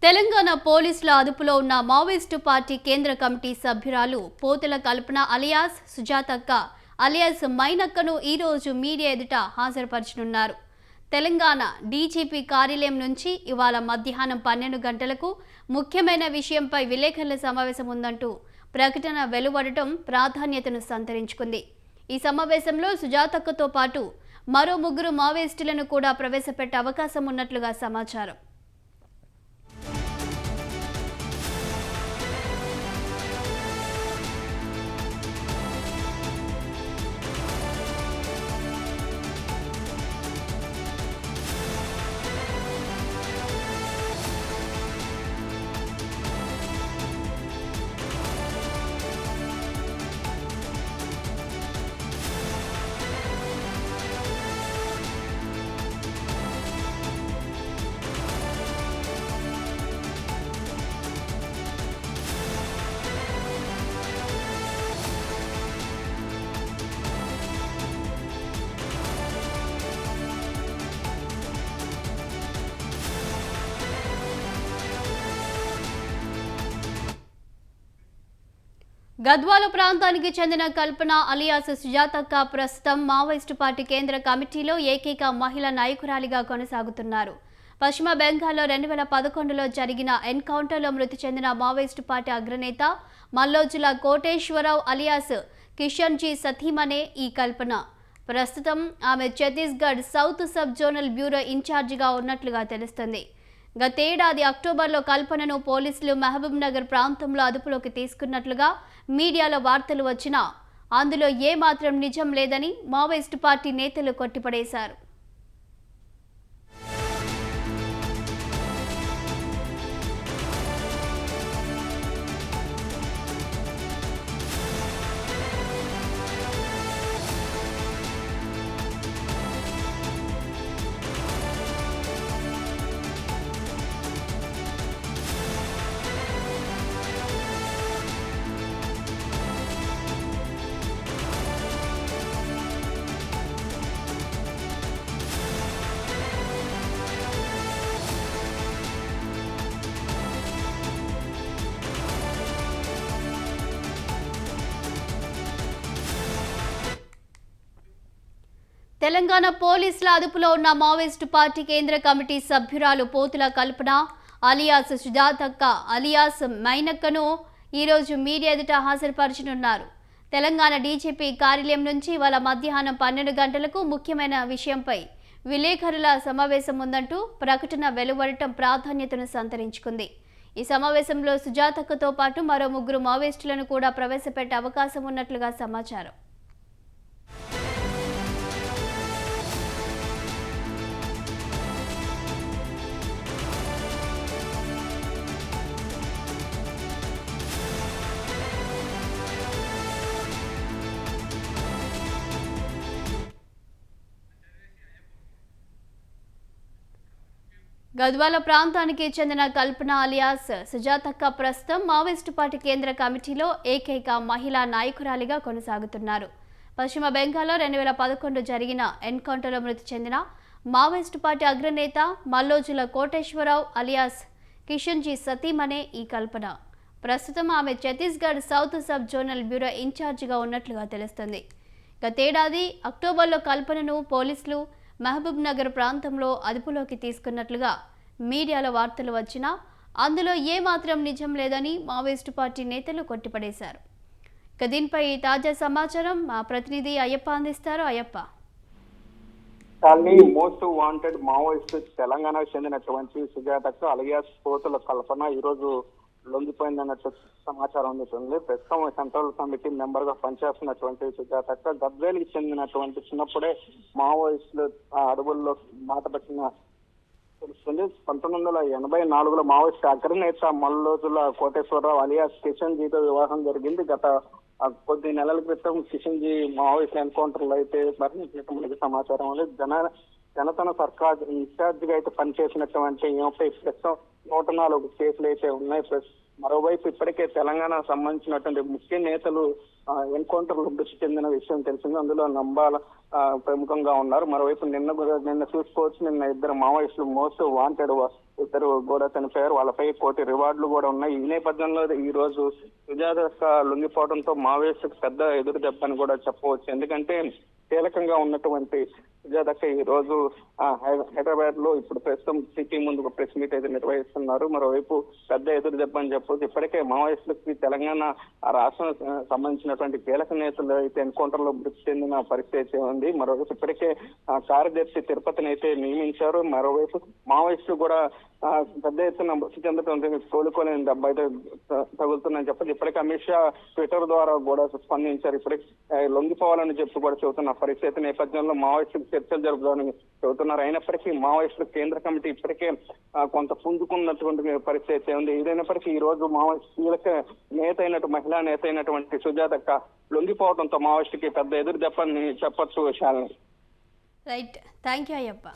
తెలంగాణ పోలీసుల అదుపులో ఉన్న మావోయిస్టు పార్టీ కేంద్ర కమిటీ సభ్యురాలు పోతుల కల్పన అలియాస్ సుజాతక్క అలియాస్ మైనక్కను ఈరోజు మీడియా ఎదుట హాజరుపరచనున్నారు. తెలంగాణ డీజీపీ కార్యాలయం నుంచి ఇవాళ మధ్యాహ్నం 12 గంటలకు ముఖ్యమైన విషయంపై విలేకరుల సమావేశం ఉందంటూ ప్రకటన వెలువడటం ప్రాధాన్యతను సంతరించుకుంది. ఈ సమావేశంలో సుజాతక్కతో పాటు మరో 3 మావోయిస్టులను కూడా ప్రవేశపెట్టే అవకాశం ఉన్నట్లుగా సమాచారం. గద్వాల ప్రాంతానికి చెందిన కల్పన అలియాస్ సుజాతక్క ప్రస్తుతం మావోయిస్టు పార్టీ కేంద్ర కమిటీలో ఏకైక మహిళా నాయకురాలిగా కొనసాగుతున్నారు. పశ్చిమ బెంగాల్లో 2011లో జరిగిన ఎన్కౌంటర్లో మృతి చెందిన మావోయిస్టు పార్టీ అగ్రనేత మల్లోజుల కోటేశ్వరరావు అలియాస్ కిషన్జీ సతీమణే ఈ కల్పన. ప్రస్తుతం ఆమె Chhattisgarh south sub zonal bureau ఇన్ఛార్జిగా ఉన్నట్లుగా తెలుస్తుంది. గతేడాది అక్టోబర్లో కల్పనను పోలీసులు మహబూబ్ నగర్ ప్రాంతంలో అదుపులోకి తీసుకున్నట్లుగా మీడియాలో వార్తలు వచ్చినా అందులో ఏమాత్రం నిజం లేదని మావోయిస్టు పార్టీ నేతలు కొట్టిపడేశారు. తెలంగాణ పోలీసుల అదుపులో ఉన్న మావోయిస్టు పార్టీ కేంద్ర కమిటీ సభ్యురాలు పోతుల కల్పన అలియాస్ సుజాతక్క అలియాస్ మైనక్కను ఈరోజు మీడియా ఎదుట హాజరుపరచనున్నారు. తెలంగాణ డీజీపీ కార్యాలయం నుంచి ఇవాళ మధ్యాహ్నం 12 గంటలకు ముఖ్యమైన విషయంపై విలేకరుల సమావేశం ఉందంటూ ప్రకటన వెలువడటం ప్రాధాన్యతను సంతరించుకుంది. ఈ సమావేశంలో సుజాతక్కతో పాటు మరో 3 మావోయిస్టులను కూడా ప్రవేశపెట్టే అవకాశం ఉన్నట్లుగా సమాచారం. గద్వాల ప్రాంతానికి చెందిన కల్పన అలియాస్ సుజాతక్క ప్రస్తుతం మావోయిస్టు పార్టీ కేంద్ర కమిటీలో ఏకైక మహిళా నాయకురాలిగా కొనసాగుతున్నారు. పశ్చిమ బెంగాల్లో 2011 జరిగిన ఎన్కౌంటర్లో మృతి చెందిన మావోయిస్టు పార్టీ అగ్రనేత మల్లోజుల కోటేశ్వరరావు అలియాస్ కిషన్జీ సతీమణే ఈ కల్పన. ప్రస్తుతం ఆమె Chhattisgarh south sub zonal bureau ఇన్ఛార్జిగా ఉన్నట్లుగా తెలుస్తుంది. గతేడాది అక్టోబర్లో కల్పనను పోలీసులు మహబూబ్ నగర్ ప్రాంతంలో అదుపులోకి తీసుకున్నట్లుగా మీడియాలో వార్తలు వచ్చినా అందులో ఏమాత్రం నిజం లేదని మావోయిస్టు పార్టీ నేతలు కొట్టిపడేశారు. ఇక దీనిపై తాజా సమాచారం మా ప్రతినిధి అయ్యప్ప అందిస్తారు. అయ్యప్ప, మోస్ట్ వాంటెడ్ మావోయిస్ట్ తెలంగాణకు చెందినటువంటి సుజాతక్క అలియాస్ పోతుల కల్పన ఈ రోజు లొంగిపోయిందన్నట్టు సమాచారం అందుతుంది. ప్రస్తుతం సెంట్రల్ కమిటీ మెంబర్ గా పనిచేస్తున్నటువంటి సుజాతక్క గద్వేలికి చెందినటువంటి చిన్నప్పుడే మావోయిస్టులు అడవుల్లో మాట పట్టిన తెలుస్తుంది. 1984లో మావోయిస్ట్ అగ్రనేత మల్లోజుల కోటేశ్వరరావు అలియాస్ కిషన్జీతో వివాహం జరిగింది. గత కొద్ది నెలల క్రితం కిషన్జీ మావోయిస్ట్ ఎన్కౌంటర్లు అయితే మరణించినట్టు సమాచారం ఉంది. జనతన సర్కార్ ఇన్ఛార్జిగా అయితే పనిచేసినటువంటి ప్రస్తుతం 104 కేసులు అయితే ఉన్నాయి. ప్లస్ మరోవైపు ఇప్పటికే తెలంగాణ సంబంధించినటువంటి ముఖ్య నేతలు ఎన్కౌంటర్లు మృతి చెందిన విషయం తెలిసింది. అందులో నంబాల ప్రముఖంగా ఉన్నారు. మరోవైపు నిన్న చూసుకోవచ్చు, నిన్న ఇద్దరు మావోయిస్టులు మోస్ట్ వాంటెడ్ ఇద్దరు కూడా చనిపోయారు. వాళ్ళపై కోటి రివార్డులు కూడా ఉన్నాయి. ఈ నేపథ్యంలో ఈ రోజు సుజాత లొంగిపోవడంతో మావోయిస్టుకు పెద్ద ఎదురు దెబ్బ అని కూడా చెప్పవచ్చు. ఎందుకంటే కీలకంగా ఉన్నటువంటి సుజాతక్క ఈ రోజు హైదరాబాద్ లో ఇప్పుడు ప్రస్తుతం సిటీ ముందు ఒక ప్రెస్ మీట్ అయితే నిర్వహిస్తున్నారు. మరోవైపు పెద్ద ఎదురు దెబ్బ అని చెప్పొచ్చు. ఇప్పటికే మావోయిస్టులకి తెలంగాణ రాష్ట్రం సంబంధించినటువంటి కీలక నేతలు అయితే ఎన్కౌంటర్ లో మృతి చెందిన పరిస్థితి అయితే ఉంది. మరోవైపు ఇప్పటికే కార్యదర్శి తిరుపతిని అయితే నియమించారు. మరోవైపు మావోయిస్టులు కూడా పెద్ద ఎత్తున మృతి చెందడం కోలుకోలేని దెబ్బ అయితే తగులుతుందని చెప్పచ్చు. ఇప్పటికే అమిత్ షా ట్విట్టర్ ద్వారా కూడా స్పందించారు. ఇప్పటికే లొంగిపోవాలని చెప్పి కూడా చెబుతున్న పరిస్థితి నేపథ్యంలో మావోయిస్టులు చర్చలు జరుపుదామని చెబుతున్నారు. అయినప్పటికీ మావోయిస్టుల కేంద్ర కమిటీ ఇప్పటికే కొంత పుంజుకున్నటువంటి పరిస్థితి ఉంది. ఏదైనప్పటికీ ఈ రోజు మావోయిస్టు కీలక మహిళా నేత అయినటువంటి సుజాతక్క లొంగిపోవడంతో మావోయిస్టుకి పెద్ద ఎదురు దెబ్బని చెప్పొచ్చు. Shalini. Right, thank you Ayyappa.